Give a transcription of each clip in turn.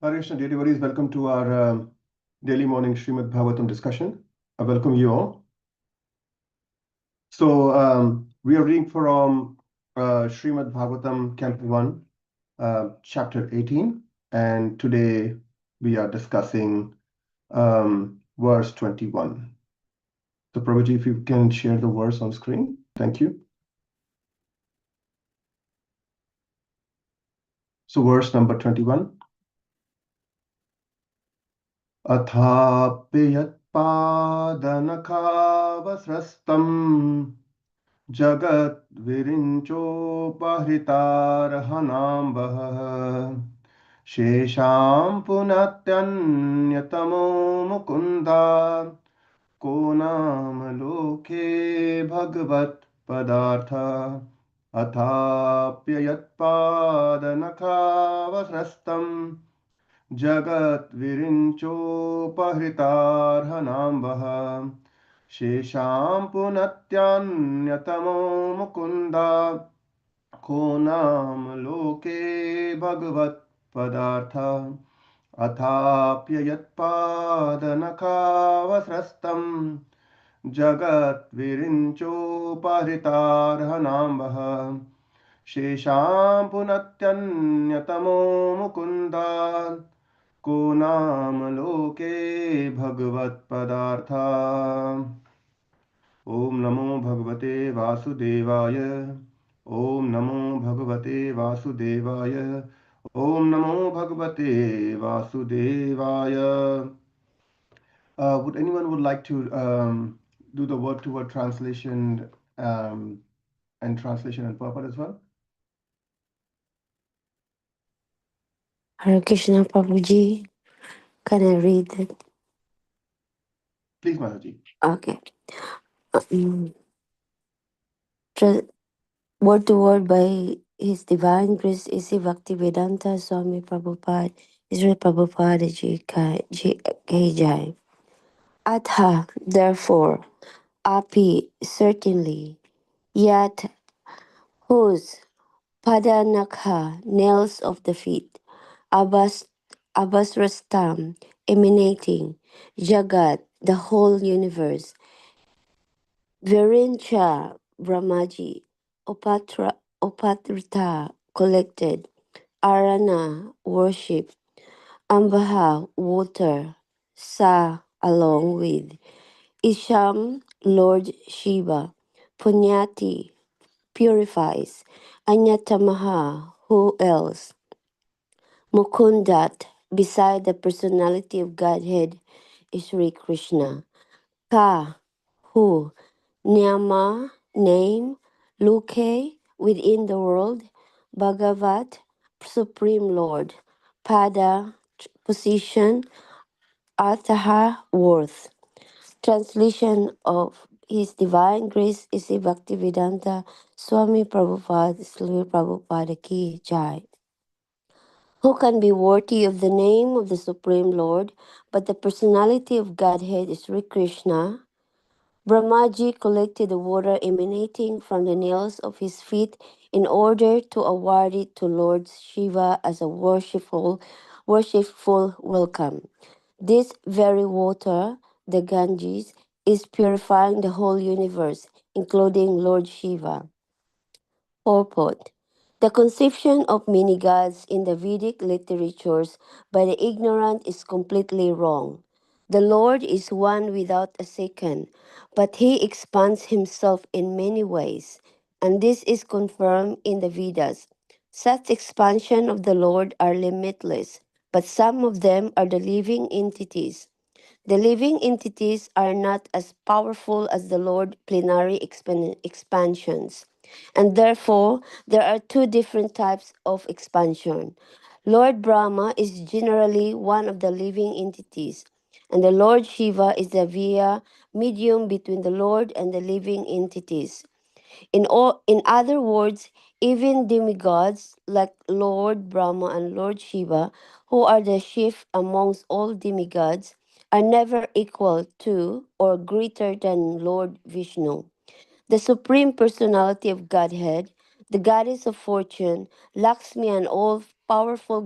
Harekrishna devotees, welcome to our daily morning Srimad Bhagavatam discussion. I welcome you all. So we are reading from Srimad Bhagavatam, Canto 1, chapter 18, and today we are discussing verse 21. So Prabhuji, if you can share the verse on screen, thank you. So verse number 21. Athapyatpadanakhavasrastam Jagat virinchopahritaarhanambah Shesham punatyanyatamo mukunda Konam loke bhagavat padartha Athapyatpadanakhavasrastam Jagat virinchopahritaarhanambah Shesham punatyanyatamo mukunda Konam loke bhagavat padartha Athapyatpadanakhavasrastam Jagat virinchopahritaarhanambah Shesham punatyanyatamo mukunda Konam loke bhagavat padartha Om Namo Bhagavate Vasudevaya Om Namo Bhagavate Vasudevaya Om Namo Bhagavate Vasudevaya. Would anyone would like to do the word-to-word translation and purport as well? Hare Krishna Prabhuji, can I read it? Please, Mataji. Okay. Word to word by His Divine Grace A.C. Bhaktivedanta Swami Prabhupada, Israel Prabhupada Ji Kai Jai. Atha, therefore, api, certainly, yat, whose, padanakha, nails of the feet, abasrastam, emanating, jagat, the whole universe, virincha, Brahmaji, opatrita, collected, arana, worship, ambaha, water, sa, along with, Isham, Lord Shiva, Punyati, purifies, Anyatamaha, who else? Mukundat, beside the personality of Godhead, is Sri Krishna. Ka, who? Nyama, name, Luke, within the world, Bhagavat, Supreme Lord, Pada, position, Arthaha, worth. Translation of His Divine Grace is Bhaktivedanta Swami Prabhupada, Srila Prabhupada Ki Jai. Who can be worthy of the name of the Supreme Lord, but the personality of Godhead is Sri Krishna? Brahmaji collected the water emanating from the nails of his feet in order to award it to Lord Shiva as a worshipful welcome. This very water, the Ganges, is purifying the whole universe, including Lord Shiva. Purport. The conception of many gods in the Vedic literatures by the ignorant is completely wrong. The Lord is one without a second, but he expands himself in many ways, and this is confirmed in the Vedas. Such expansion of the Lord are limitless, but some of them are the living entities. The living entities are not as powerful as the Lord plenary expansions, and therefore there are two different types of expansion. Lord Brahma is generally one of the living entities, and the Lord Shiva is the via medium between the Lord and the living entities. In other words, even demigods like Lord Brahma and Lord Shiva, who are the chief amongst all demigods, are never equal to or greater than Lord Vishnu. The Supreme Personality of Godhead, the Goddess of Fortune, Lakshmi, and all powerful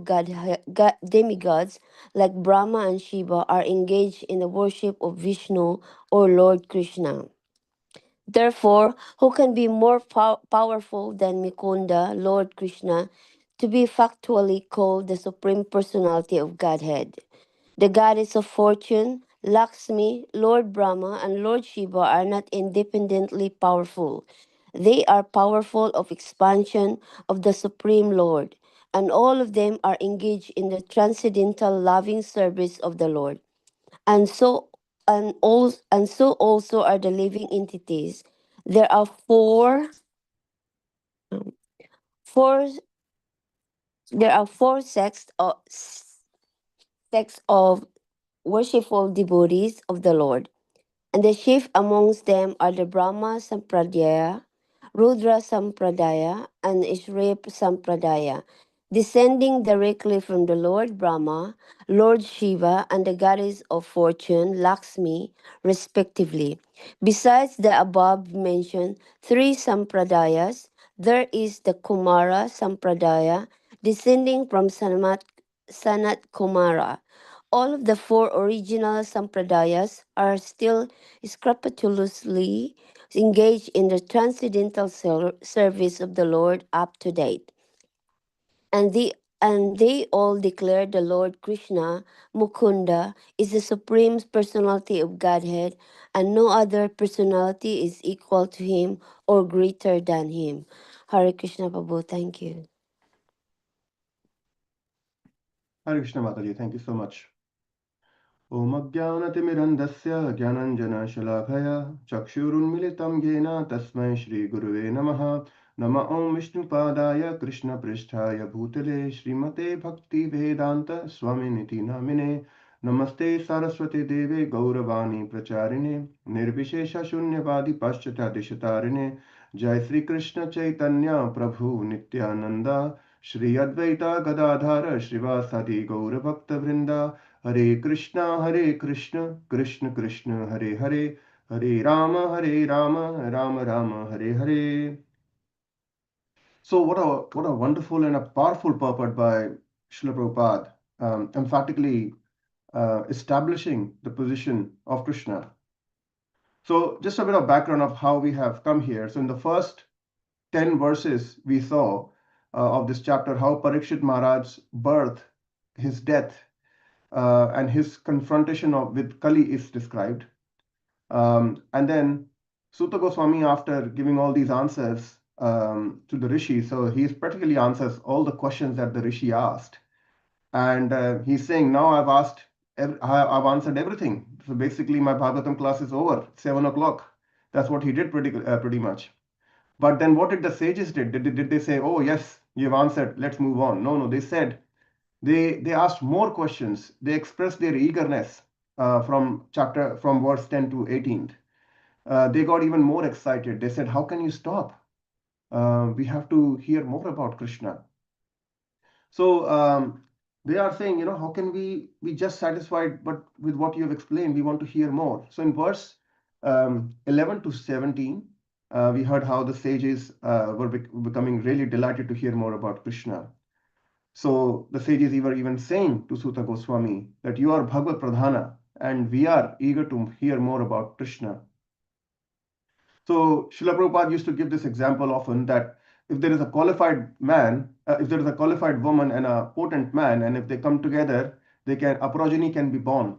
demigods like Brahma and Shiva are engaged in the worship of Vishnu or Lord Krishna. Therefore, who can be more powerful than Mikunda, Lord Krishna, to be factually called the Supreme Personality of Godhead? The goddess of fortune, Lakshmi, Lord Brahma, and Lord Shiva are not independently powerful. They are powerful of expansion of the Supreme Lord, and all of them are engaged in the transcendental loving service of the Lord. And so and so also are the living entities. There are four there are four sects of worshipful devotees of the Lord. And the chief amongst them are the Brahma Sampradaya, Rudra Sampradaya, and Ishrip Sampradaya, descending directly from the Lord Brahma, Lord Shiva, and the goddess of fortune, Lakshmi, respectively. Besides the above mentioned three Sampradayas, there is the Kumara Sampradaya, descending from Sanat Kumara. All of the four original sampradayas are still scrupulously engaged in the transcendental service of the Lord up to date. And they all declare the Lord Krishna, Mukunda, is the supreme personality of Godhead, and no other personality is equal to him or greater than him. Hare Krishna Prabhu, thank you. Hare Krishna Mataji, thank you so much. Om Ajnanatimirandasya Jnananjanashalakaya Chakshurunmilitam Yena Tasmai Shri Guruve Namaha Nama Om Vishnupadaya Krishna Pristhaya Bhutale Srimate Bhakti Vedanta Swaminiti Namine Namaste Saraswati Deve Gauravani Pracharine Nirvishesha Shunyavadi Paschata Dishatarine Jai Sri Krishna Chaitanya Prabhu Nityananda Shri Advaita Gadadhara Srivasadi Gaura Bhakta Vrinda Hare Krishna, Krishna Krishna, Hare Hare, Hare Rama, Rama Rama, Hare Hare. So what a wonderful and a powerful purport by Srila Prabhupada, emphatically establishing the position of Krishna. So just a bit of background of how we have come here. So in the first 10 verses we saw of this chapter, how Parīkṣit Maharaj's birth, his death, and his confrontation with Kali is described. And then Sutta Goswami, after giving all these answers to the Rishi, so he practically answers all the questions that the Rishi asked. And he's saying, now I've answered everything. So basically my Bhagavatam class is over, 7 o'clock. That's what he did pretty much. But then what did the sages did? Did they say, oh yes, you've answered, let's move on? No, they said, they asked more questions. They expressed their eagerness from verse 10 to 18. They got even more excited. They said, how can you stop? We have to hear more about Krishna. So they are saying, how can we be just satisfied but with what you have explained? We want to hear more. So in verse 11 to 17, we heard how the sages were becoming really delighted to hear more about Krishna. So the sages were even saying to Sutta Goswami that you are Bhagavad Pradhana and we are eager to hear more about Krishna. So Srila Prabhupada used to give this example often that if there is a qualified man, if there is a qualified woman and a potent man, and if they come together, a progeny can be born,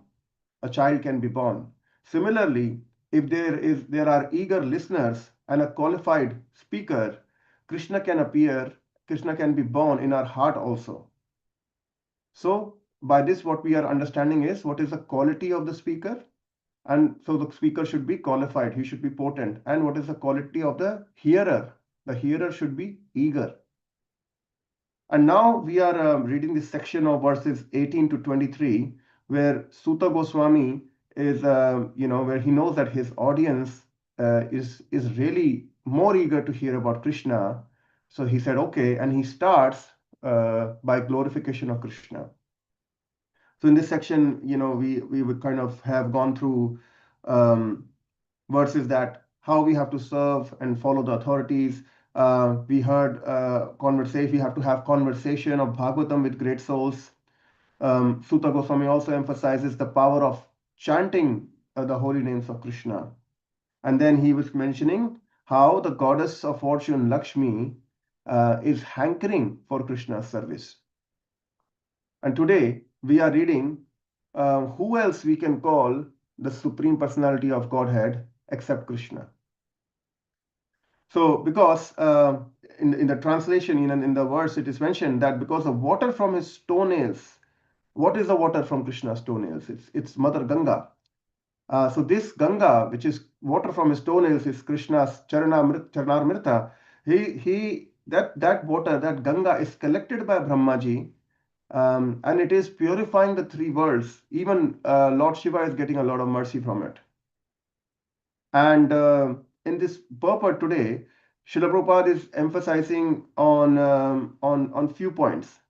a child can be born. Similarly, if there are eager listeners and a qualified speaker, Krishna can appear, Krishna can be born in our heart also. So by this, what we are understanding is what is the quality of the speaker. And so the speaker should be qualified, he should be potent. And what is the quality of the hearer? The hearer should be eager. And now we are reading this section of verses 18 to 23, where Sutta Goswami is, where he knows that his audience is really more eager to hear about Krishna. So he said, okay, and he starts by glorification of Krishna. So in this section, we would kind of have gone through verses that how we have to serve and follow the authorities, We heard conversation. We have to have conversation of Bhagavatam with great souls. Sutta Goswami also emphasizes the power of chanting the holy names of Krishna. And then he was mentioning how the goddess of fortune, Lakshmi, is hankering for Krishna's service. And today we are reading who else we can call the Supreme Personality of Godhead except Krishna. So, because in the translation, in the verse, it is mentioned that because of water from his toenails, what is the water from Krishna's toenails? It's Mother Ganga. So this Ganga, which is water from his toenails, is Krishna's Charanamrita. That water, that Ganga, is collected by Brahmaji, and it is purifying the three worlds. Even Lord Shiva is getting a lot of mercy from it. And in this purport today, Srila Prabhupada is emphasizing on few points.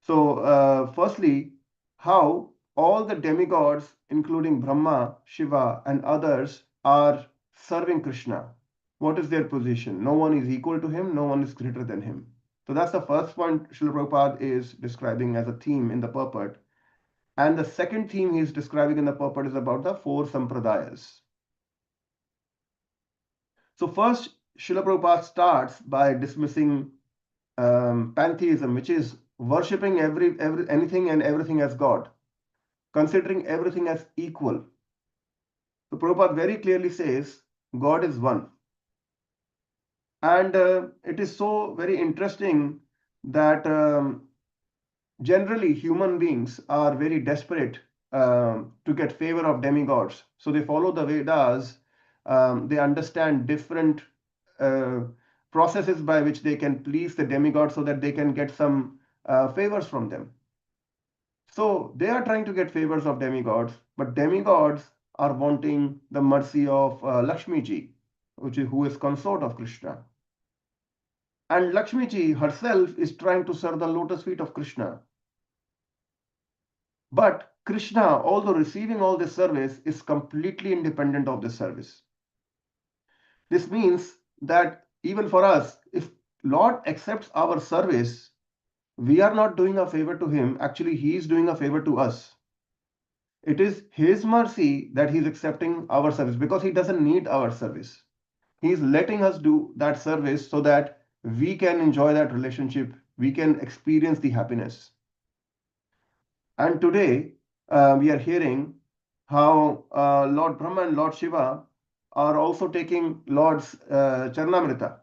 So, firstly, how all the demigods, including Brahma, Shiva, and others, are serving Krishna. What is their position? No one is equal to him, no one is greater than him. So that's the first point Srila Prabhupada is describing as a theme in the purport. And the second theme he is describing in the purport is about the four sampradayas. So first, Srila Prabhupada starts by dismissing pantheism, which is worshipping anything and everything as God, considering everything as equal. So Prabhupada very clearly says God is one. And it is so very interesting that generally human beings are very desperate to get favor of demigods. So they follow the Vedas, they understand different processes by which they can please the demigod so that they can get some favors from them. So they are trying to get favors of demigods, but demigods are wanting the mercy of Lakshmi ji, who is consort of Krishna. And Lakshmi ji herself is trying to serve the lotus feet of Krishna. But Krishna, although receiving all this service, is completely independent of this service. This means that even for us, if Lord accepts our service, we are not doing a favor to him. Actually, he is doing a favor to us. It is his mercy that he is accepting our service because he doesn't need our service. He is letting us do that service so that we can enjoy that relationship, we can experience the happiness. And today we are hearing how Lord Brahma and Lord Shiva are also taking Lord's Charanamrita.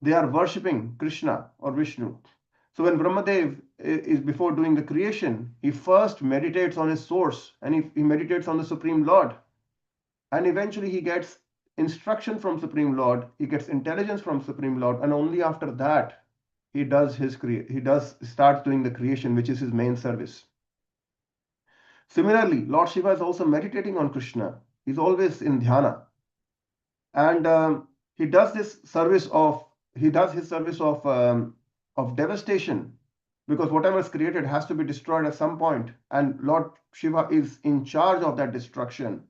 They are worshipping Krishna or Vishnu. So when Brahmadev is before doing the creation, he first meditates on his source and he meditates on the Supreme Lord. And eventually he gets instruction from Supreme Lord, he gets intelligence from Supreme Lord, and only after that he starts doing the creation, which is his main service. Similarly, Lord Shiva is also meditating on Krishna. He's always in dhyana. And he does his service of devastation, because whatever is created has to be destroyed at some point, and Lord Shiva is in charge of that destruction.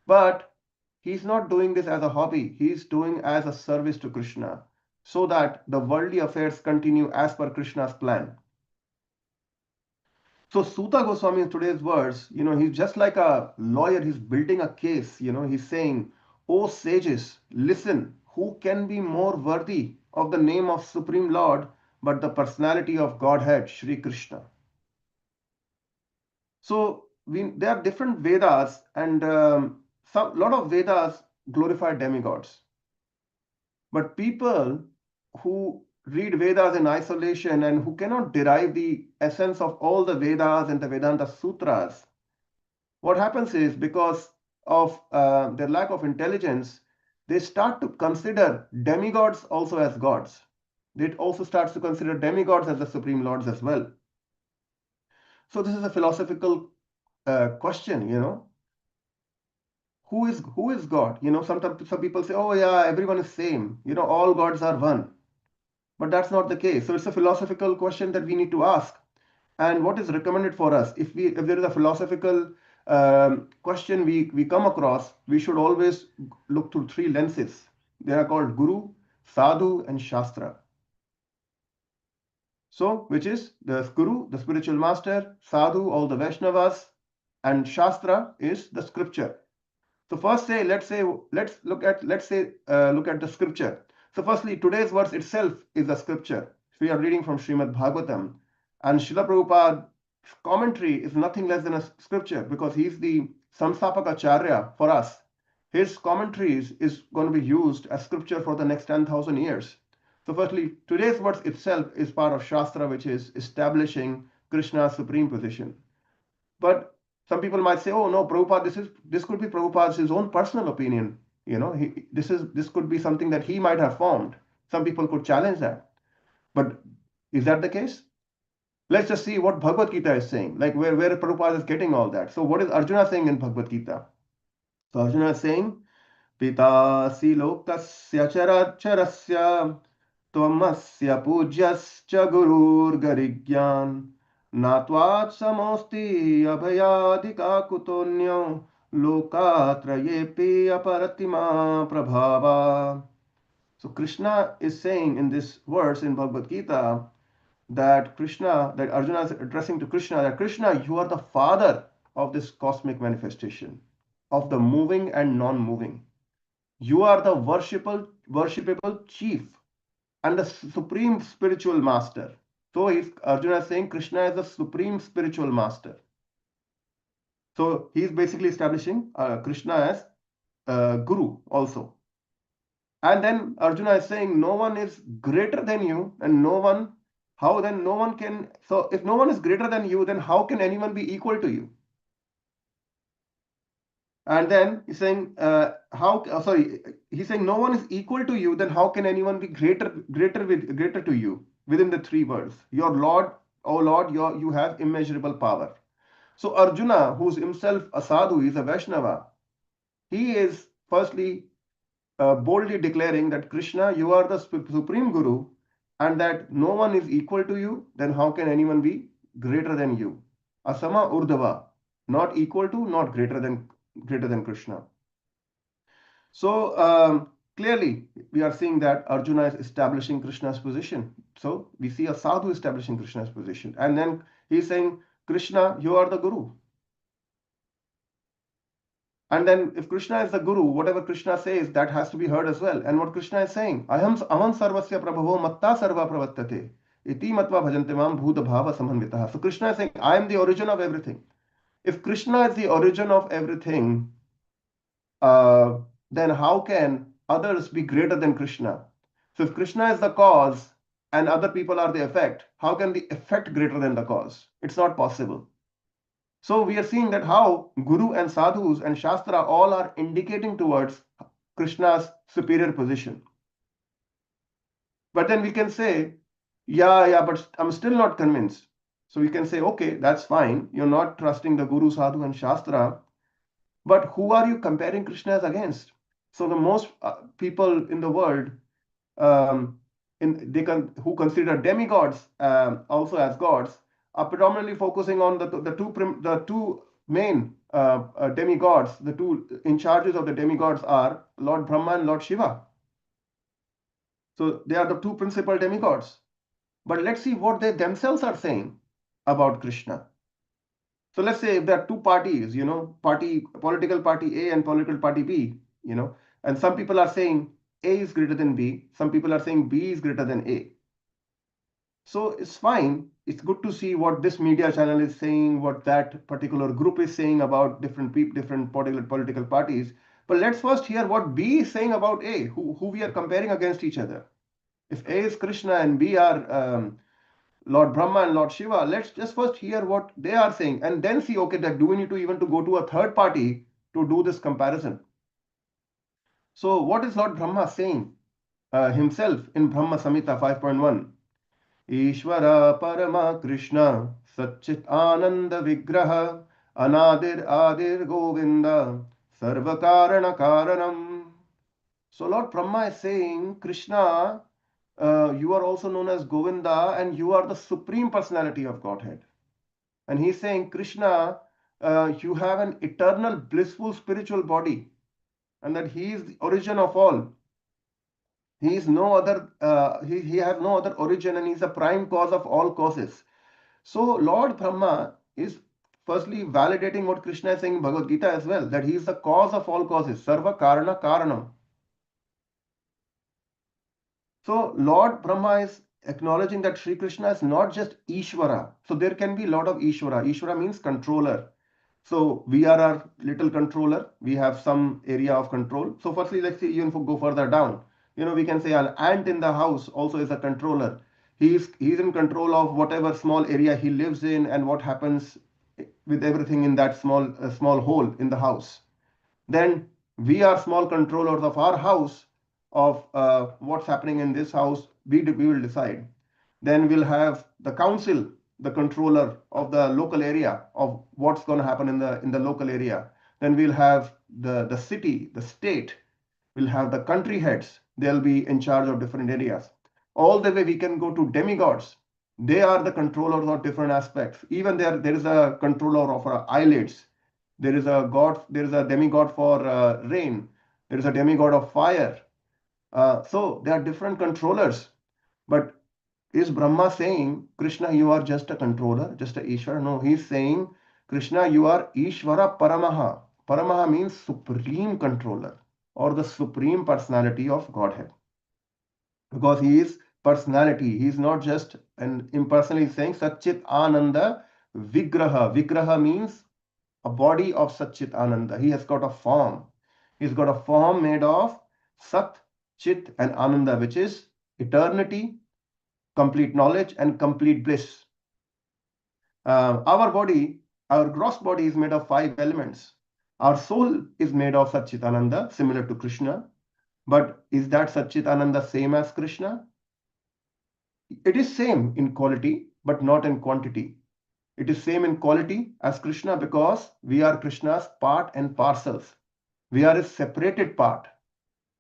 But he's not doing this as a hobby, he's doing as a service to Krishna, so that the worldly affairs continue as per Krishna's plan. So Sutta Goswami in today's verse, he's just like a lawyer, he's building a case, he's saying, "O sages, listen, who can be more worthy of the name of Supreme Lord but the personality of Godhead, Sri Krishna?" So there are different Vedas, and lot of Vedas glorify demigods. But people who read Vedas in isolation and who cannot derive the essence of all the Vedas and the Vedanta Sutras, what happens is, because of their lack of intelligence, they start to consider demigods also as gods. They also start to consider demigods as the Supreme Lords as well. So this is a philosophical question, Who is God? Sometimes some people say, "Oh yeah, everyone is same. All gods are one." But that's not the case. So it's a philosophical question that we need to ask. And what is recommended for us? If there is a philosophical question we come across, we should always look through three lenses. They are called Guru, sadhu, and shastra. So, which is the guru, the spiritual master, sadhu, all the Vaishnavas, and shastra is the scripture. So first let's look at the scripture. So firstly, today's verse itself is a scripture. We are reading from Srīmad Bhāgavatam, and Srila Prabhupada's commentary is nothing less than a scripture because he's the Samstapaka Acharya for us. His commentaries is going to be used as scripture for the next 10,000 years. So firstly, today's verse itself is part of Shastra, which is establishing Krishna's supreme position. But some people might say, "Oh no, Prabhupada, this could be Prabhupada's his own personal opinion. This could be something that he might have formed." Some people could challenge that. But is that the case? Let's just see what Bhagavad Gita is saying, like where Prabhupada is getting all that. So what is Arjuna saying in Bhagavad Gita? So Arjuna is saying, Pitasi lokasya characharasya tvamasya pujyascha gurur garigyan natvat samosti abhayadika kutonyo lokatrayepi aparatima prabhava. So Krishna is saying in this verse in Bhagavad Gita that Arjuna is addressing to Krishna, that Krishna, you are the father of this cosmic manifestation, of the moving and non-moving. You are the worshipable chief and the supreme spiritual master. So Arjuna is saying Krishna is the supreme spiritual master. So he is basically establishing Krishna as Guru also. And then Arjuna is saying no one is greater than you, and so if no one is greater than you, then how can anyone be equal to you? And then he's saying, he's saying no one is equal to you, then how can anyone be greater to you within the three words? Your Lord, oh Lord, you have immeasurable power. So Arjuna, who's himself a sadhu, is a Vaishnava, he is firstly boldly declaring that Krishna, you are the supreme Guru, and that no one is equal to you, then how can anyone be greater than you? Asama urdhava, not equal to, not greater than Krishna. So clearly we are seeing that Arjuna is establishing Krishna's position. So we see a sadhu establishing Krishna's position, and then he's saying, Krishna, you are the Guru. And then if Krishna is the Guru, whatever Krishna says, that has to be heard as well. And what Krishna is saying, aham sarvasya prabhavo matta sarva pravattate iti matva bhajante mam bhuta bhava samhanvitaha. So Krishna is saying, I am the origin of everything. If Krishna is the origin of everything, then how can others be greater than Krishna? So if Krishna is the cause and other people are the effect, how can the effect greater than the cause? It's not possible. So we are seeing that how Guru and Sadhus and Shastra all are indicating towards Krishna's superior position. But then we can say, yeah, but I'm still not convinced. So we can say, okay, that's fine. You're not trusting the Guru, Sadhu and Shastra. But who are you comparing Krishna against? So the most people in the world who consider demigods also as gods are predominantly focusing on the two main demigods. The two in charges of the demigods are Lord Brahma and Lord Shiva. So they are the two principal demigods. But let's see what they themselves are saying about Krishna. So let's say if there are two parties, political party A and political party B, and some people are saying A is greater than B, some people are saying B is greater than A. So it's fine. It's good to see what this media channel is saying, what that particular group is saying about different political parties. But let's first hear what B is saying about A, who we are comparing against each other. If A is Krishna and B are Lord Brahma and Lord Shiva, let's just first hear what they are saying and then see, okay, that do we need to go to a third party to do this comparison? So what is Lord Brahma saying himself in Brahma Samhita 5.1? Ishvara Parama Krishna Satchit Ananda Vigraha Anadir Adir Govinda Sarva Karana Karanam. So Lord Brahma is saying, Krishna, you are also known as Govinda and you are the supreme personality of Godhead. And he's saying, Krishna, you have an eternal blissful spiritual body and that he is the origin of all. He is no other, he has no other origin, and he is the prime cause of all causes. So Lord Brahma is firstly validating what Krishna is saying in Bhagavad Gita as well, that he is the cause of all causes, Sarva Karana Karanam. So Lord Brahma is acknowledging that Sri Krishna is not just Ishvara. So there can be a lot of Ishvara. Ishvara means controller. So we are our little controller. We have some area of control. So firstly, let's see, even go further down. We can say an ant in the house also is a controller. He's in control of whatever small area he lives in and what happens with everything in that small hole in the house. Then we are small controllers of our house, of what's happening in this house. We will decide. Then we'll have the council, the controller of the local area, of what's going to happen in the local area. Then we'll have the city, the state. We'll have the country heads. They'll be in charge of different areas. All the way we can go to demigods. They are the controllers of different aspects. Even there is a controller of our eyelids. There is a god. There is a demigod for rain. There is a demigod of fire. So there are different controllers. But is Brahma saying, Krishna, you are just a controller, just a Ishvara? No, he's saying, Krishna, you are Ishvara Paramaha. Paramaha means supreme controller, or the supreme personality of Godhead. Because he is personality. He is not just an impersonal. He's saying Satchit Ananda Vigraha. Vigraha means a body of Satchit Ananda. He has got a form. He's got a form made of Sat, Chit, and Ananda, which is eternity, complete knowledge, and complete bliss. Our body, our gross body is made of 5 elements. Our soul is made of Satchitananda, similar to Krishna. But is that Satchitananda same as Krishna? It is same in quality, but not in quantity. It is same in quality as Krishna because we are Krishna's part and parcels. We are a separated part.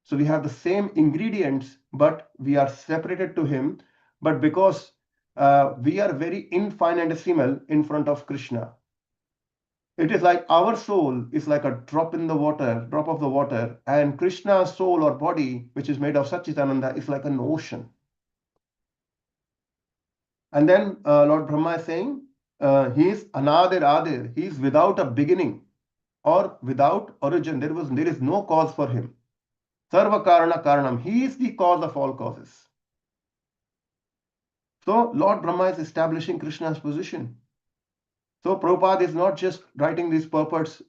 So we have the same ingredients, but we are separated to him. But because we are very infinitesimal in front of Krishna. It is like our soul is like a drop in the water, drop of the water, and Krishna's soul or body, which is made of Satchitananda, is like an ocean. And then Lord Brahma is saying, he is Anadir Adir, he is without a beginning or without origin. There is no cause for him. Sarva Karana Karanam, he is the cause of all causes. So Lord Brahma is establishing Krishna's position. So Prabhupada is not just writing these purports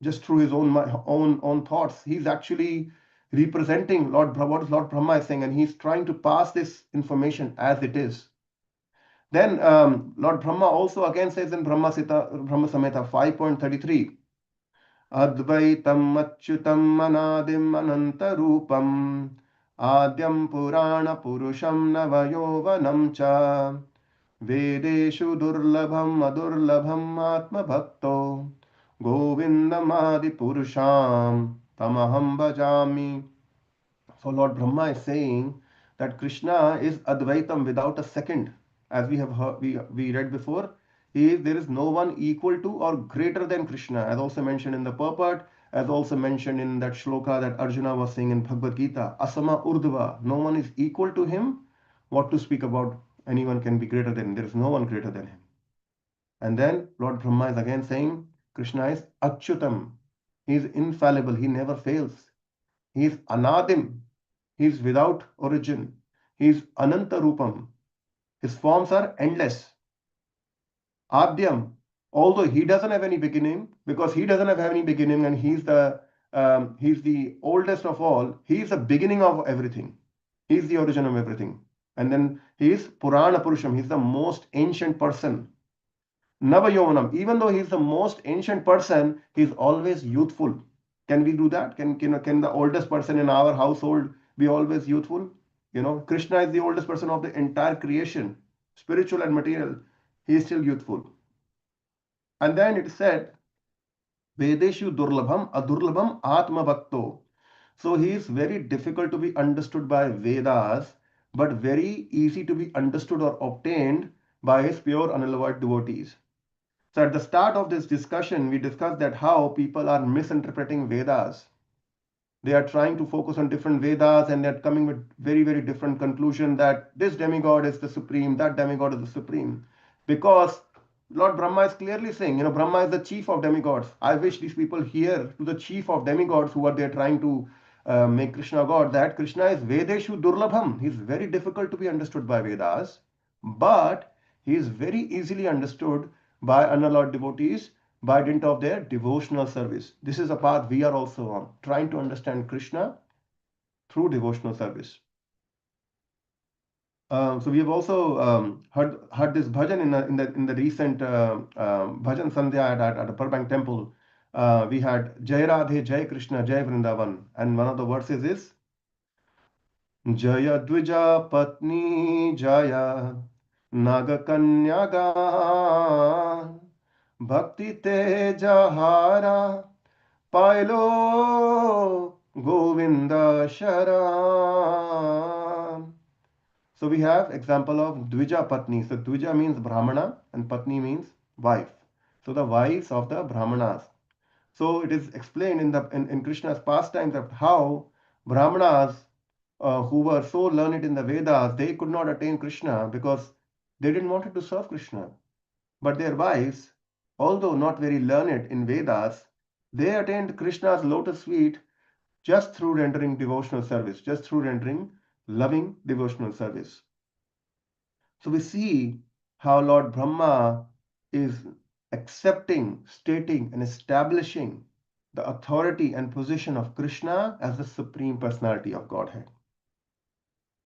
just through his own thoughts. He's actually representing what Lord Brahma is saying, and he's trying to pass this information as it is. Then Lord Brahma also again says in Brahma Samhita 5.33, Advaitam Achyutam Anadim Anantarupam Adyam Purana Purusham Navayovanam Cha Vedeshu Durlabham Adurlabham Atma Bhakto Govindamadi Purusham Tamaham Bhajami. So Lord Brahma is saying that Krishna is Advaitam without a second. As we have heard, we read before, there is no one equal to or greater than Krishna, as also mentioned in the purport, as also mentioned in that shloka that Arjuna was saying in Bhagavad Gita, Asama Urdhva, no one is equal to him. What to speak about anyone can be greater than him. There is no one greater than him. And then Lord Brahma is again saying Krishna is Achyutam. He is infallible. He never fails. He is Anadim. He is without origin. He is Ananta Rupam. His forms are endless. Adyam. Although he doesn't have any beginning, because he doesn't have any beginning and he's the oldest of all, he is the beginning of everything. He is the origin of everything. And then he is Purana Purusham. He's the most ancient person. Navayovanam, even though he's the most ancient person, he's always youthful. Can we do that? Can the oldest person in our household be always youthful? Krishna is the oldest person of the entire creation, spiritual and material. He is still youthful. And then it said, Vedeshu Durlabham Adurlabham Atma Bhakto. So he is very difficult to be understood by Vedas, but very easy to be understood or obtained by his pure unalloyed devotees. So at the start of this discussion, we discussed that how people are misinterpreting Vedas. They are trying to focus on different Vedas, and they're coming with very, very different conclusion that this demigod is the supreme, that demigod is the supreme. Because Lord Brahma is clearly saying, Brahma is the chief of demigods. I wish these people hear to the chief of demigods who are there trying to make Krishna God, that Krishna is Vedeshu Durlabham. He is very difficult to be understood by Vedas, but he is very easily understood by unallowed devotees by dint of their devotional service. This is a path we are also on, trying to understand Krishna through devotional service. So we have also heard this bhajan in the recent bhajan sandhya at the Burbank temple. We had Jai Radhe, Jai Krishna, Jai Vrindavan, and one of the verses is Jaya Dvija Patni Jaya Nagakanyaga Bhakti Tejahara Pailo Govinda Sharan. So we have example of Dvija Patni. So Dvija means Brahmana and Patni means wife. So the wives of the Brahmanas. So it is explained in Krishna's pastimes of how Brahmanas who were so learned in the Vedas, they could not attain Krishna because they didn't want to serve Krishna. But their wives, although not very learned in Vedas, they attained Krishna's lotus feet just through rendering devotional service, just through rendering loving devotional service. So we see how Lord Brahma is accepting, stating, and establishing the authority and position of Krishna as the Supreme Personality of Godhead.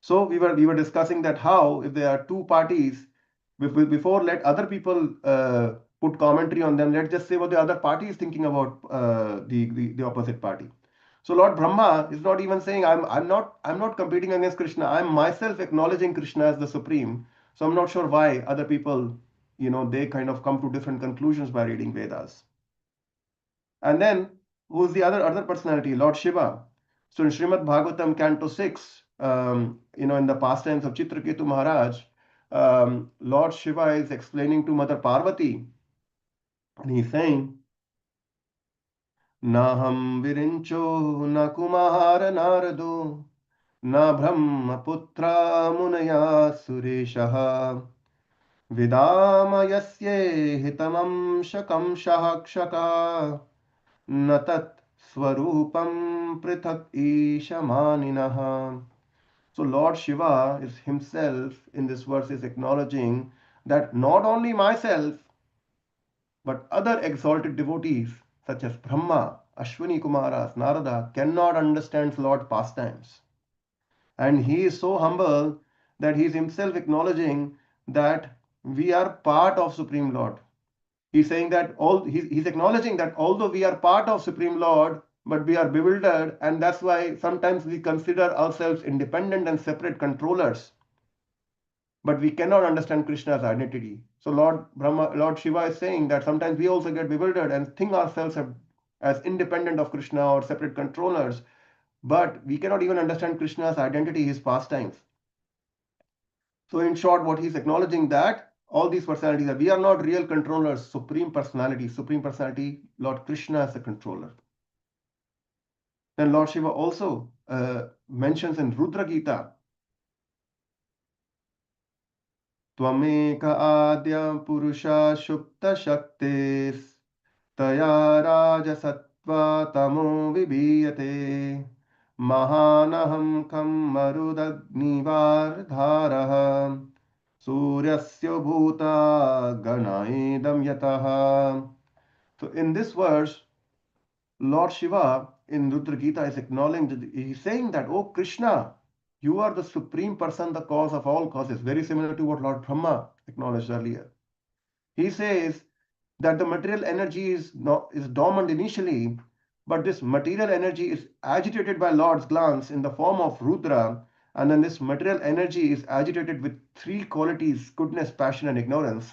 So we were discussing that how if there are two parties, before let other people put commentary on them, let's just say what the other party is thinking about the opposite party. So Lord Brahma is not even saying I'm not competing against Krishna. I'm myself acknowledging Krishna as the supreme. So I'm not sure why other people, they kind of come to different conclusions by reading Vedas. And then who's the other personality? Lord Shiva. So in Srimad Bhagavatam, Canto 6, in the pastimes of Chitraketu Maharaj, Lord Shiva is explaining to Mother Parvati, and he's saying, Naham virincho na kumara narado na brahmaputra munaya sureshaha vidamayasye hitamam shakam shahakshaka natat swarupam prithak ishamaninaha. So Lord Shiva is himself in this verse is acknowledging that not only myself but other exalted devotees such as Brahma, Ashwini Kumaras, Narada cannot understand Lord's pastimes. And he is so humble that he is himself acknowledging that we are part of Supreme Lord. He's saying that he's acknowledging that although we are part of Supreme Lord, but we are bewildered, and that's why sometimes we consider ourselves independent and separate controllers. But we cannot understand Krishna's identity. So Lord Shiva is saying that sometimes we also get bewildered and think ourselves as independent of Krishna or separate controllers, but we cannot even understand Krishna's identity, his pastimes. So in short, what he's acknowledging that all these personalities that we are not real controllers, Supreme Personality, Lord Krishna is the controller. Then Lord Shiva also mentions in Rudra Gita, Tvameka Adya Purusha Shupta Shaktis Taya Raja Sattva Tamo Vibhiyate Mahanaham Kam Marudagnivar Dharaha Suryasya Bhuta Ganaidam Yataha. So in this verse, Lord Shiva in Rudra Gita is acknowledging, he's saying that, oh Krishna, you are the supreme person, the cause of all causes, very similar to what Lord Brahma acknowledged earlier. He says that the material energy is dormant initially, but this material energy is agitated by Lord's glance in the form of Rudra, and then this material energy is agitated with three qualities: goodness, passion, and ignorance.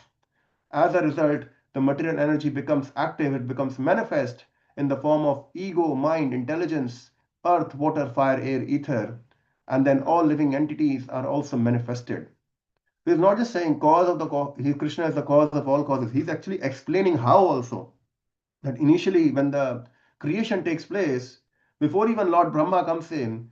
As a result, the material energy becomes active, it becomes manifest in the form of ego, mind, intelligence, earth, water, fire, air, ether, and then all living entities are also manifested. He's not just saying cause of the cause, Krishna is the cause of all causes. He's actually explaining how also. That initially when the creation takes place, Before even Lord Brahma comes in,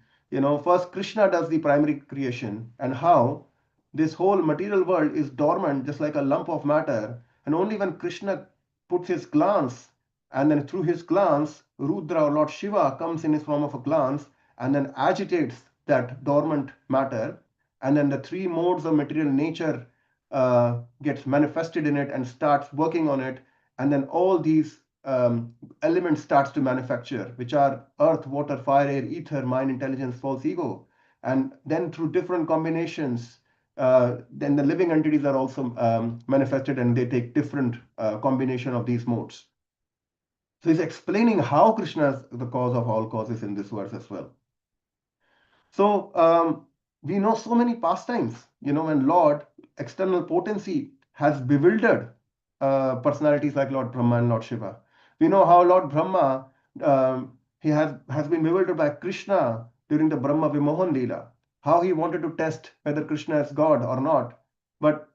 first Krishna does the primary creation, and how this whole material world is dormant, just like a lump of matter. And only when Krishna puts his glance, and then through his glance, Rudra or Lord Shiva comes in his form of a glance, and then agitates that dormant matter, and then the three modes of material nature gets manifested in it and starts working on it, and then all these elements starts to manufacture, which are earth, water, fire, air, ether, mind, intelligence, false ego. And then through different combinations, then the living entities are also manifested, and they take different combination of these modes. So he's explaining how Krishna is the cause of all causes in this verse as well. So we know so many pastimes, when Lord, external potency, has bewildered personalities like Lord Brahma and Lord Shiva. We know how Lord Brahma, he has been bewildered by Krishna during the Brahma Vimohan Leela, how he wanted to test whether Krishna is God or not. But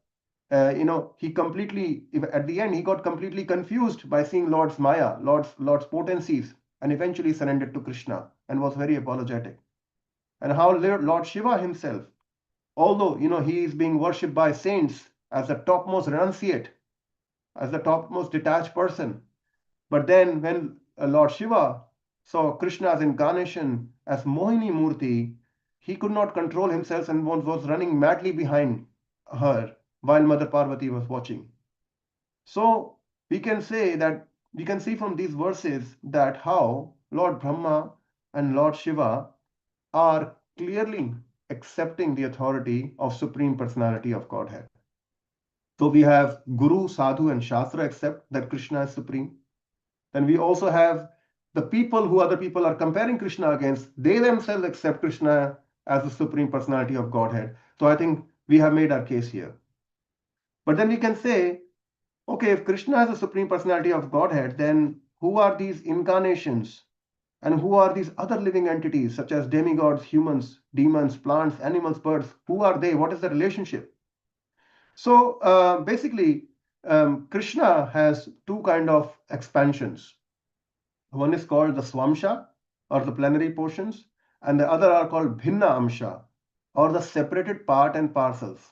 he completely, at the end, he got completely confused by seeing Lord's Maya, Lord's potencies, and eventually surrendered to Krishna and was very apologetic. And how Lord Shiva himself, although he is being worshipped by saints as the topmost renunciate, as the topmost detached person, but then when Lord Shiva saw Krishna's incarnation as Mohini Murti, he could not control himself and was running madly behind her while Mother Parvati was watching. So we can say that we can see from these verses that how Lord Brahma and Lord Shiva are clearly accepting the authority of Supreme Personality of Godhead. So we have Guru, Sadhu, and Shastra accept that Krishna is supreme. Then we also have the people who other people are comparing Krishna against, they themselves accept Krishna as the Supreme Personality of Godhead. So I think we have made our case here. But then we can say, okay, if Krishna is the Supreme Personality of Godhead, then who are these incarnations? And who are these other living entities, such as demigods, humans, demons, plants, animals, birds? Who are they? What is the relationship? So basically, Krishna has two kind of expansions. One is called the Swamsha, or the plenary portions, and the other are called Bhinna Amsha, or the separated part and parcels.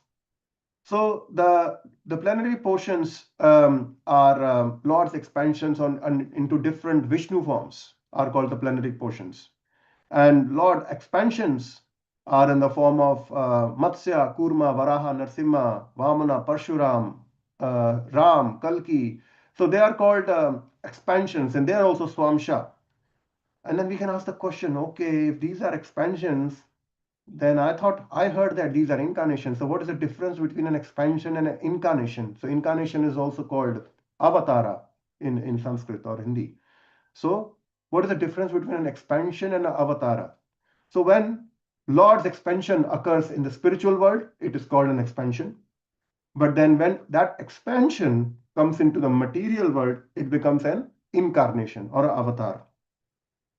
So the plenary portions are Lord's expansions into different Vishnu forms, are called the plenary portions. And Lord expansions are in the form of Matsya, Kurma, Varaha, Narsimha, Vamana, Parshuram, Ram, Kalki. So they are called expansions, and they are also Swamsha. And then we can ask the question, okay, if these are expansions, then I heard that these are incarnations. So what is the difference between an expansion and an incarnation? So incarnation is also called avatara in Sanskrit or Hindi. So what is the difference between an expansion and an avatara? So when Lord's expansion occurs in the spiritual world, it is called an expansion. But then when that expansion comes into the material world, it becomes an incarnation or an avatar.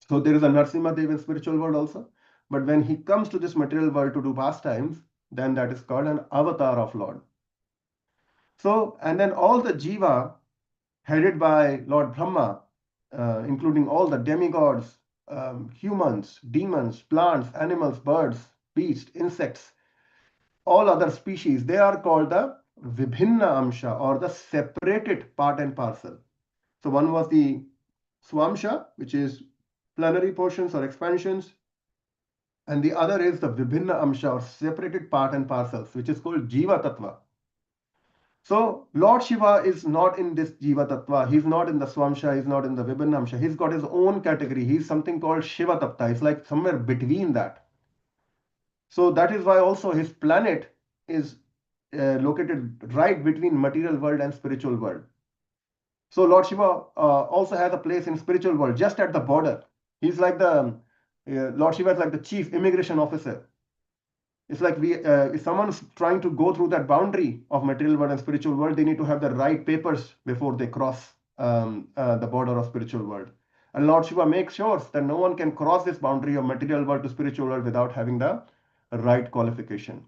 So there is a Narsimha Dev in spiritual world also. But when he comes to this material world to do pastimes, then that is called an avatar of Lord. So, and then all the jiva headed by Lord Brahma, including all the demigods, humans, demons, plants, animals, birds, beasts, insects, all other species, they are called the Vibhinna Amsha, or the separated part and parcel. So one was the Swamsha, which is plenary portions or expansions, and the other is the Vibhinna Amsha, or separated part and parcels, which is called Jiva Tattva. So Lord Shiva is not in this Jiva Tattva. He's not in the Swamsha. He's not in the Vibhinna Amsha. He's got his own category. He's something called Shiva Tattva. It's like somewhere between that. So that is why also his planet is located right between material world and spiritual world. So Lord Shiva also has a place in spiritual world, just at the border. He's like the Lord Shiva is like the chief immigration officer. It's like if someone's trying to go through that boundary of material world and spiritual world, they need to have the right papers before they cross the border of spiritual world. And Lord Shiva makes sure that no one can cross this boundary of material world to spiritual world without having the right qualification.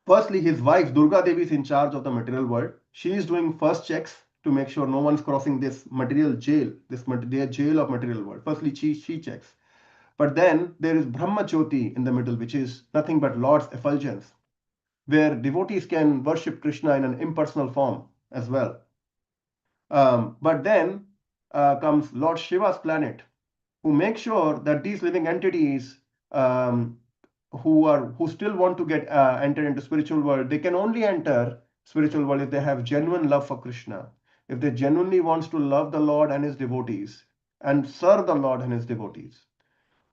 Firstly, his wife Durga Devi is in charge of the material world. She is doing first checks to make sure no one's crossing this material jail, their jail of material world. Firstly, she checks. But then there is Brahma Jyoti in the middle, which is nothing but Lord's effulgence, where devotees can worship Krishna in an impersonal form as well. But then comes Lord Shiva's planet, who makes sure that these living entities who still want to get enter into spiritual world, they can only enter spiritual world if they have genuine love for Krishna, if they genuinely wants to love the Lord and his devotees and serve the Lord and his devotees,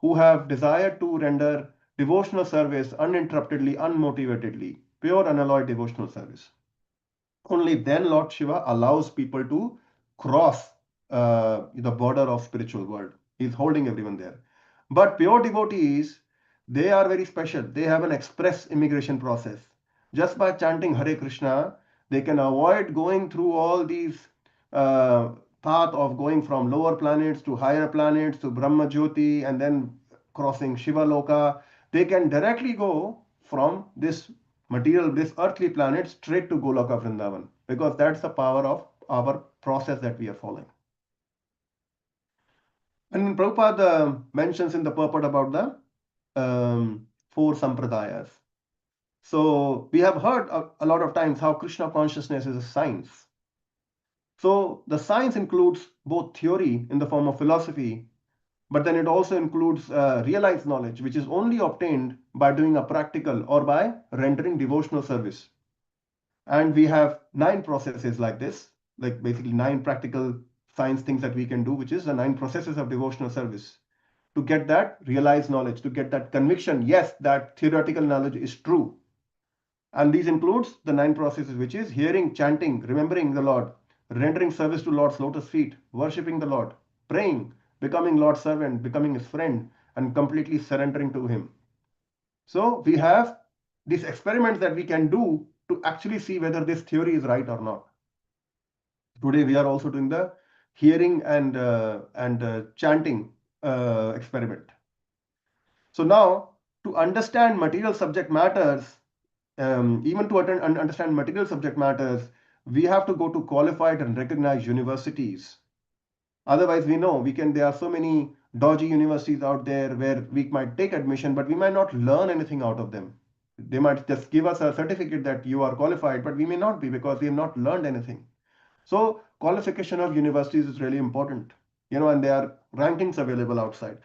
who have desire to render devotional service uninterruptedly, unmotivatedly, pure unalloyed devotional service. Only then Lord Shiva allows people to cross the border of spiritual world. He's holding everyone there. But pure devotees, they are very special. They have an express immigration process. Just by chanting Hare Krishna, they can avoid going through all these path of going from lower planets to higher planets to Brahma Jyoti and then crossing Shiva Loka. They can directly go from this material, this earthly planet, straight to Goloka Vrindavan, because that's the power of our process that we are following. And Prabhupada mentions in the purport about the 4 sampradayas. So we have heard a lot of times how Krishna consciousness is a science. So the science includes both theory in the form of philosophy, but then it also includes realized knowledge, which is only obtained by doing a practical or by rendering devotional service. And we have 9 processes like this, like basically 9 practical science things that we can do, which is the 9 processes of devotional service, to get that realized knowledge, to get that conviction, yes, that theoretical knowledge is true. And these includes the 9 processes, which is hearing, chanting, remembering the Lord, rendering service to Lord's lotus feet, worshipping the Lord, praying, becoming Lord's servant, becoming his friend, and completely surrendering to him. So we have these experiments that we can do to actually see whether this theory is right or not. Today we are also doing the hearing and chanting experiment. So now, to understand material subject matters, even to understand material subject matters, we have to go to qualified and recognized universities. Otherwise, we know there are so many dodgy universities out there where we might take admission, but we might not learn anything out of them. They might just give us a certificate that you are qualified, but we may not be because we have not learned anything. So qualification of universities is really important, and there are rankings available outside.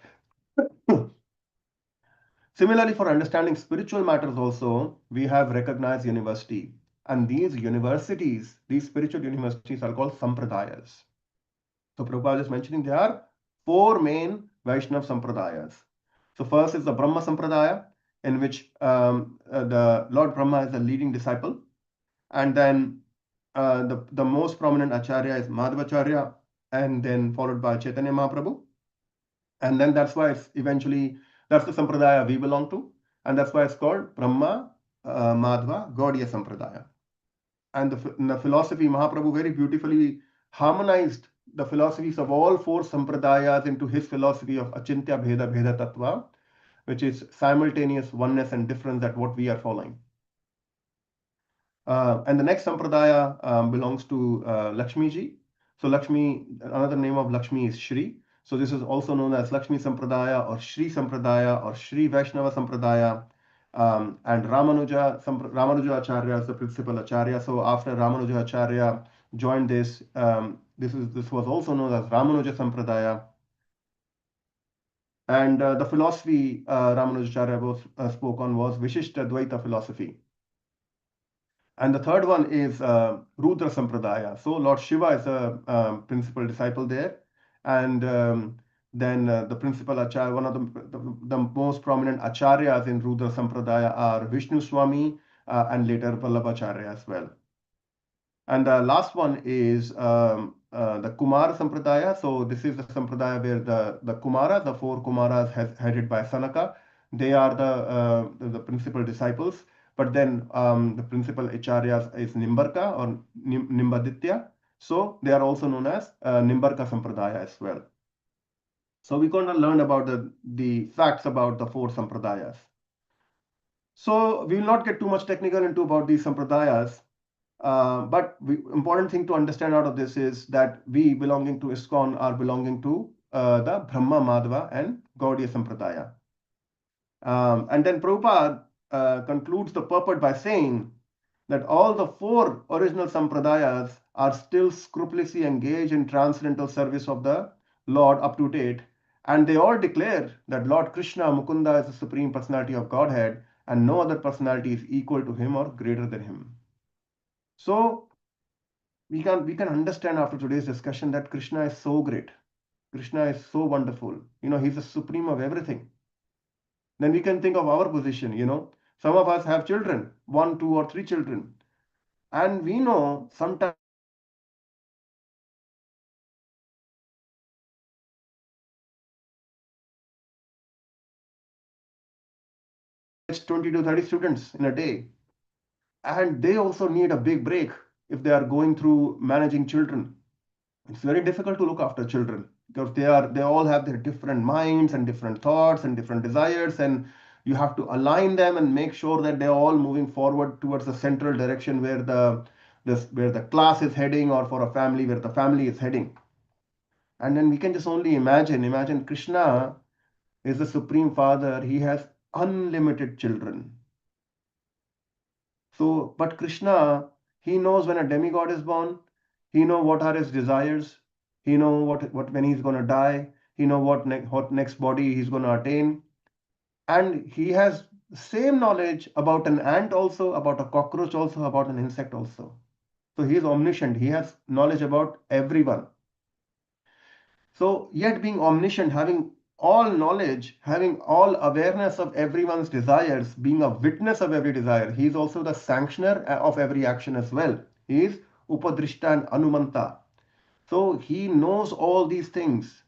Similarly, for understanding spiritual matters also, we have recognized university. And these universities, these spiritual universities are called sampradayas. So Prabhupada is mentioning there are 4 main Vaishnava sampradayas. So first is the Brahma Sampradaya, in which the Lord Brahma is the leading disciple. And then the most prominent Acharya is Madhvacharya, and then followed by Chaitanya Mahaprabhu. And then that's why it's eventually, that's the Sampradaya we belong to. And that's why it's called Brahma Madhva Gaudiya Sampradaya. And in the philosophy, Mahaprabhu very beautifully harmonized the philosophies of all 4 Sampradayas into his philosophy of Achintya Bheda Bheda Tattva, which is simultaneous oneness and difference, that what we are following. And the next Sampradaya belongs to Lakshmi ji. So Lakshmi, another name of Lakshmi is Shri. So this is also known as Lakshmi Sampradaya or Shri Sampradaya or Shri Vaishnava Sampradaya. And Ramanuja Acharya is the principal Acharya. So after Ramanuja Acharya joined this, this was also known as Ramanuja Sampradaya. And the philosophy Ramanuja Acharya spoke on was Vishishta Dvaita philosophy. And the third one is Rudra Sampradaya. So Lord Shiva is a principal disciple there. And then the principal Acharya, one of the most prominent Acharyas in Rudra Sampradaya are Vishnu Swami and later Vallabhacharya as well. And the last one is the Kumara Sampradaya. So this is the Sampradaya where the Kumara, the 4 Kumaras headed by Sanaka, they are the principal disciples. But then the principal Acharyas is Nimbarka or Nimbaditya. So they are also known as Nimbarka Sampradaya as well. So we're going to learn about the facts about the 4 Sampradayas. So we will not get too much technical into about these Sampradayas. But important thing to understand out of this is that we belonging to ISKCON are belonging to the Brahma, Madhava and Gaudiya Sampradaya. And then Prabhupada concludes the purport by saying that all the four original Sampradayas are still scrupulously engaged in transcendental service of the Lord up to date, and they all declare that Lord Krishna, Mukunda, is the Supreme Personality of Godhead, and no other personality is equal to him or greater than him. So we can understand after today's discussion that Krishna is so great. Krishna is so wonderful. He's the supreme of everything. Then we can think of our position. Some of us have children, 1, 2, or 3 children. And we know sometimes 20 to 30 students in a day. And they also need a big break if they are going through managing children. It's very difficult to look after children because they all have their different minds and different thoughts and different desires, and you have to align them and make sure that they're all moving forward towards the central direction where the class is heading, or for a family where the family is heading. And then we can just only imagine Krishna is the Supreme Father. He has unlimited children. So, but Krishna, he knows when a demigod is born, he knows what are his desires, he knows what when he's going to die, he knows what next body he's going to attain, and he has same knowledge about an ant also, about a cockroach also, about an insect also. So he is omniscient. He has knowledge about everyone. So yet being omniscient, having all knowledge, having all awareness of everyone's desires, being a witness of every desire, he is also the sanctioner of every action as well. He is Upadrishta and Anumanta. So he knows all these things.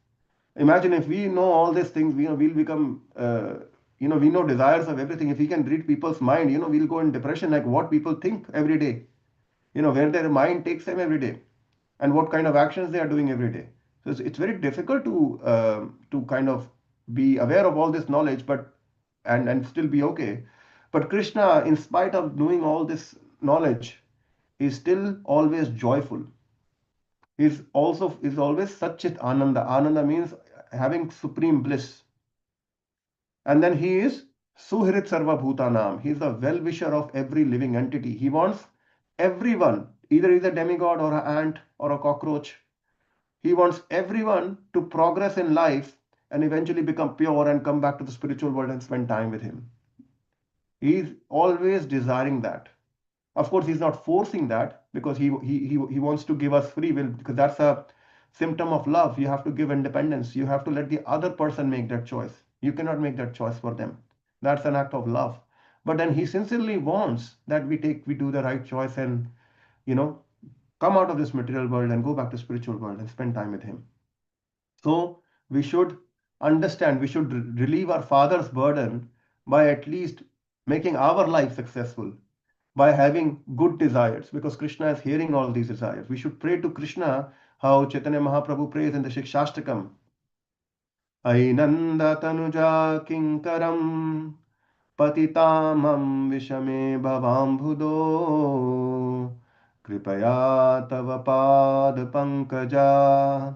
Imagine if we know all these things, we'll become, we know desires of everything. If we can read people's mind, we'll go in depression, like what people think every day, where their mind takes them every day and what kind of actions they are doing every day. So it's very difficult to kind of be aware of all this knowledge, but and still be okay. But Krishna, in spite of knowing all this knowledge, is still always joyful. Is always Satchit Ananda. Ananda means having supreme bliss. And then he is Suhrit Sarva Bhutanam. He is the well-wisher of every living entity. He wants everyone, either he's a demigod or an ant or a cockroach. He wants everyone to progress in life and eventually become pure and come back to the spiritual world and spend time with him. He is always desiring that. Of course, he's not forcing that because he wants to give us free will, because that's a symptom of love. You have to give independence. You have to let the other person make that choice. You cannot make that choice for them. That's an act of love. But then he sincerely wants that we do the right choice and, you know, come out of this material world and go back to spiritual world and spend time with him. So we should understand, we should relieve our father's burden by at least making our life successful, by having good desires, because Krishna is hearing all these desires. We should pray to Krishna how Chaitanya Mahaprabhu prays in the Shikshashtakam. Ainanda tanuja kinkaram patitamam vishame bhavambhudo kripaya tava pad pankaja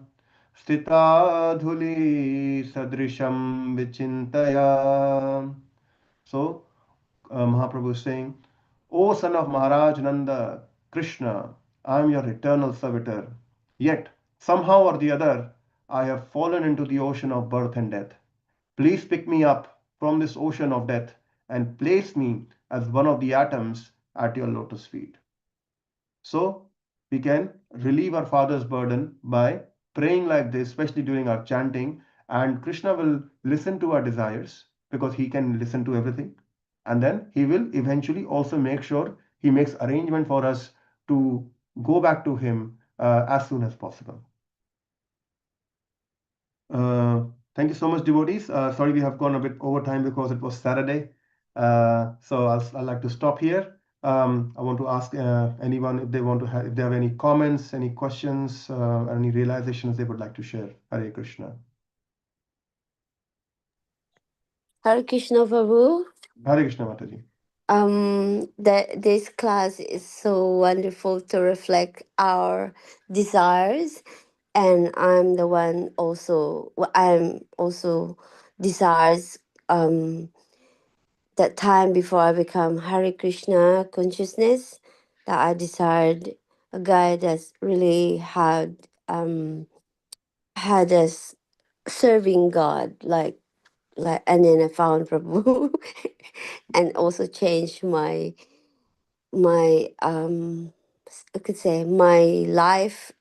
stita dhuli sadrisham vichintaya. So Mahaprabhu is saying, O son of Maharaj Nanda, Krishna, I am your eternal servitor. Yet, somehow or the other, I have fallen into the ocean of birth and death. Please pick me up from this ocean of death and place me as one of the atoms at your lotus feet. So, we can relieve our father's burden by praying like this, especially during our chanting, and Krishna will listen to our desires because he can listen to everything. And then he will eventually also make sure he makes arrangement for us to go back to him as soon as possible. Thank you so much, devotees. Sorry we have gone a bit over time because it was Saturday. So I'd like to stop here. I want to ask anyone if they have any comments, any questions, any realizations they would like to share. Hare Krishna. Hare Krishna, Prabhu. Hare Krishna, Mataji. this class is so wonderful to reflect our desires, and I'm also desires that time before I become Hare Krishna consciousness, that I desired a guy that's really had us serving God, and then I found Prabhu and also changed my I could say my life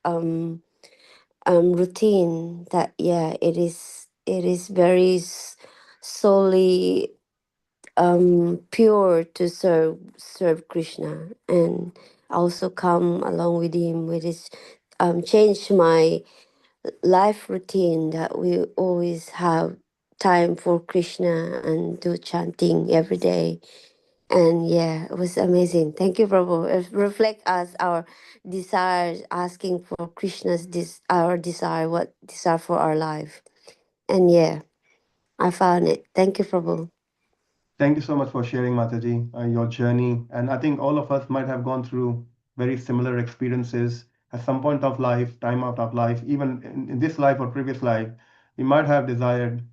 routine, that it is very solely pure to serve Krishna, and also come along with him with his change my life routine, that we always have time for Krishna and do chanting every day. And yeah, it was amazing. Thank you, Prabhu. Reflect us our desires, asking for Krishna's our desire, what desire for our life. And yeah, I found it. Thank you, Prabhu. Thank you so much for sharing, Mataji, your journey. And I think all of us might have gone through very similar experiences at some point of life, time out of life, even in this life or previous life. We might have desired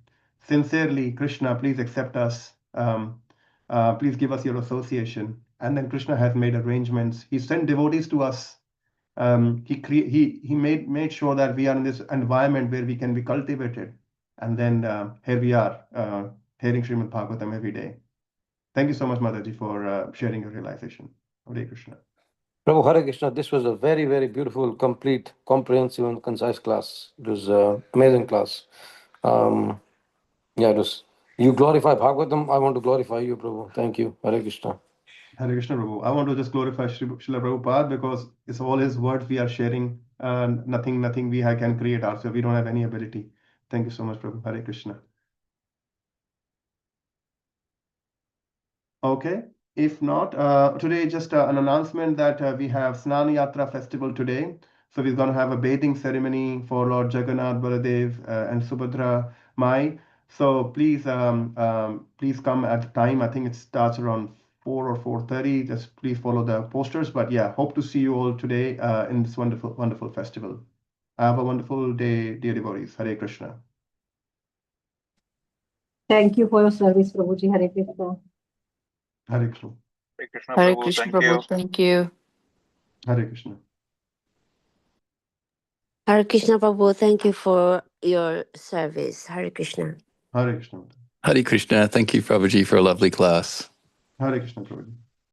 sincerely, Krishna, please accept us. Please give us your association. And then Krishna has made arrangements. He sent devotees to us. He made sure that we are in this environment where we can be cultivated. And then here we are, hearing Srimad Bhagavatam every day. Thank you so much, Mataji, for sharing your realization. Hare Krishna. Prabhu, Hare Krishna, this was a very, very beautiful, complete, comprehensive, and concise class. It was an amazing class. It was. You glorify Bhagavatam, I want to glorify you, Prabhu. Thank you. Hare Krishna. Hare Krishna, Prabhu. I want to just glorify Srila Prabhupada, because it's all his words we are sharing. Nothing we can create ourselves. We don't have any ability. Thank you so much, Prabhu. Hare Krishna. Okay. If not, today just an announcement that we have Snana Yatra festival today. So we're going to have a bathing ceremony for Lord Jagannath, Baladev, and Subhadra Mai. So please come at the time. I think it starts around 4 or 4:30. Just please follow the posters. But yeah, hope to see you all today in this wonderful festival. Have a wonderful day, dear devotees. Hare Krishna. Thank you for your service, Prabhuji. Hare Krishna. Hare Krishna. Hare Krishna, Hare Prabhu. Krishna, Thank you. Prabhu. Thank you. Hare Krishna. Hare Krishna, Prabhu. Thank you for your service. Hare Krishna. Hare Krishna. Hare Krishna. Thank you, Prabhuji, for a lovely class. Hare Krishna, Prabhuji.